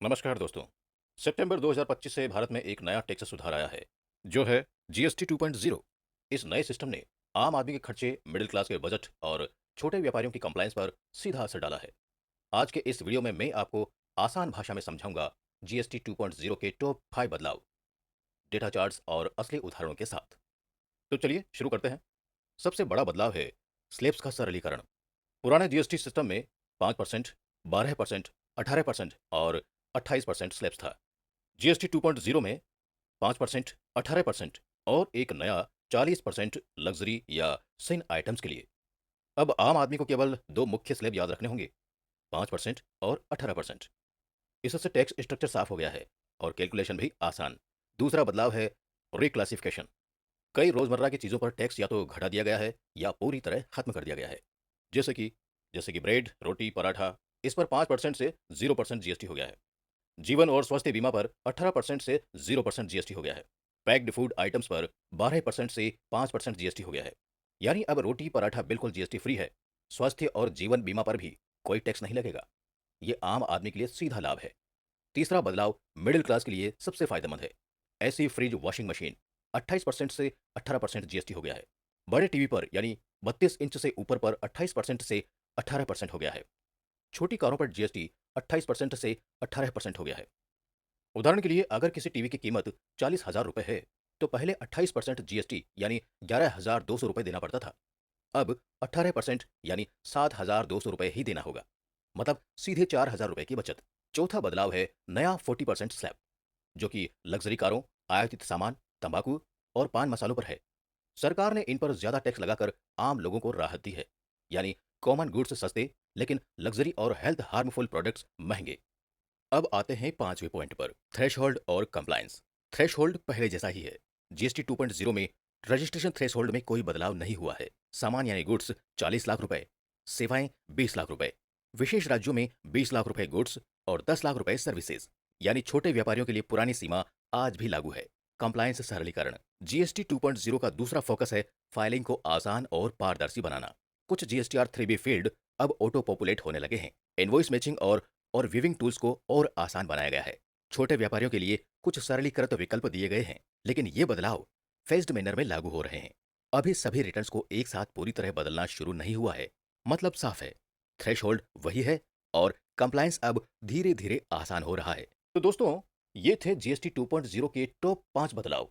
नमस्कार दोस्तों। सितंबर 2025 से भारत में एक नया टैक्स सुधार आया है, जो है जीएसटी 2.0। इस नए सिस्टम ने आम आदमी के खर्चे, मिडिल क्लास के बजट और छोटे व्यापारियों की कंप्लायंस पर सीधा असर डाला है। आज के इस वीडियो में मैं आपको आसान भाषा में समझाऊंगा जीएसटी 2.0 के टॉप 5 बदलाव, डेटा चार्ट्स और असली उदाहरणों के साथ। तो चलिए शुरू करते हैं। सबसे बड़ा बदलाव है स्लैब्स का सरलीकरण। पुराने जीएसटी सिस्टम में 5%, 12%, 18% और 28% स्लैब्स था। जीएसटी 2.0 में 5%, 18% और एक नया 40% लग्जरी या सिन आइटम्स के लिए। अब आम आदमी को केवल दो मुख्य स्लैब याद रखने होंगे, 5% और 18%। इससे टैक्स स्ट्रक्चर साफ हो गया है और कैलकुलेशन भी आसान। दूसरा बदलाव है रिक्लासिफिकेशन। कई रोजमर्रा की चीजों पर टैक्स या तो घटा दिया गया है या पूरी तरह खत्म कर दिया गया है। जैसे कि जैसे कि ब्रेड, रोटी, पराठा, इस पर 5% से 0% जीएसटी हो गया है। जीवन और स्वास्थ्य बीमा पर 18% से 0% जीएसटी हो गया है। पैक्ड फूड आइटम्स पर 12% से 5% जीएसटी हो गया है। यानी अब रोटी पराठा बिल्कुल जीएसटी फ्री है। स्वास्थ्य और जीवन बीमा पर भी कोई टैक्स नहीं लगेगा। ये आम आदमी के लिए सीधा लाभ है। तीसरा बदलाव मिडिल क्लास के लिए सबसे फायदेमंद है। ऐसी फ्रिज, वॉशिंग मशीन 28% से 18% जीएसटी हो गया है। बड़े टीवी पर यानी 32 इंच से ऊपर पर 28% से 18% हो गया है। छोटी कारों पर जीएसटी 28% से 18% हो गया है। उदाहरण के लिए अगर किसी टीवी की कीमत 40,000 रुपए है, तो पहले 28% जीएसटी यानी 11,200 रुपए देना पड़ता था। अब 18% यानी 7,200 रुपए ही देना होगा। मतलब सीधे 4,000 रुपए की बचत। चौथा बदलाव है नया 40% स्लैब, जो कि लग्जरी कारों, आयातित सामान, तंबाकू और पान मसालों पर है। सरकार ने इन पर ज्यादा टैक्स लगाकर आम लोगों को राहत दी है। यानी कॉमन गुड्स सस्ते, लेकिन लग्जरी और हेल्थ हार्मफुल प्रोडक्ट्स महंगे। अब आते हैं पांचवें पॉइंट पर, थ्रेशहोल्ड और कंप्लायंस। थ्रेशहोल्ड पहले जैसा ही है। जीएसटी 2.0 में रजिस्ट्रेशन थ्रेशहोल्ड में कोई बदलाव नहीं हुआ है। सामान यानी गुड्स 40 लाख रुपए, सेवाएं 20 लाख रुपए, विशेष राज्यों में 20 लाख रुपए गुड्स और 10 लाख रुपए सर्विसेज। यानी छोटे व्यापारियों के लिए पुरानी सीमा आज भी लागू है। कंप्लायंस सरलीकरण। जीएसटी 2.0 का दूसरा फोकस है फाइलिंग को आसान और पारदर्शी बनाना। कुछ जीएसटीआर 3B फील्ड अब ऑटो पॉपुलेट होने लगे हैं। इनवॉइस मैचिंग और विविंग टूल्स को और आसान बनाया गया है। छोटे व्यापारियों के लिए कुछ सरलीकृत विकल्प दिए गए हैं, लेकिन ये बदलाव फेज्ड मैनर में लागू हो रहे हैं। अभी सभी रिटर्न्स को एक साथ पूरी तरह बदलना शुरू नहीं हुआ है। मतलब साफ है, थ्रेशहोल्ड वही है और कंप्लायंस अब धीरे धीरे आसान हो रहा है। तो दोस्तों, ये थे जीएसटी 2.0 के टॉप 5 बदलाव।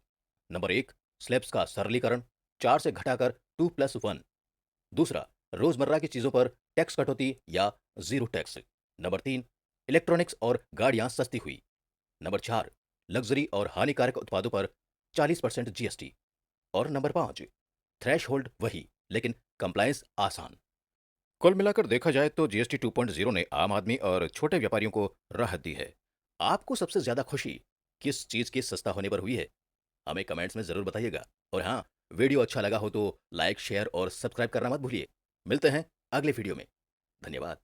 नंबर 1, स्लैब्स का सरलीकरण, 4 से घटाकर 2+1। दूसरा, रोजमर्रा की चीजों पर टैक्स कटौती या जीरो टैक्स। नंबर 3, इलेक्ट्रॉनिक्स और गाड़ियां सस्ती हुई। नंबर 4, लग्जरी और हानिकारक उत्पादों पर 40% जीएसटी। और नंबर 5, थ्रेश होल्ड वही, लेकिन कंप्लायंस आसान। कुल मिलाकर देखा जाए तो जीएसटी 2.0 ने आम आदमी और छोटे व्यापारियों को राहत दी है। आपको सबसे ज्यादा खुशी किस चीज के सस्ता होने पर हुई है? हमें कमेंट्स में जरूर बताइएगा। और हाँ, वीडियो अच्छा लगा हो तो लाइक, शेयर और सब्सक्राइब करना मत भूलिए। मिलते हैं अगले वीडियो में। धन्यवाद।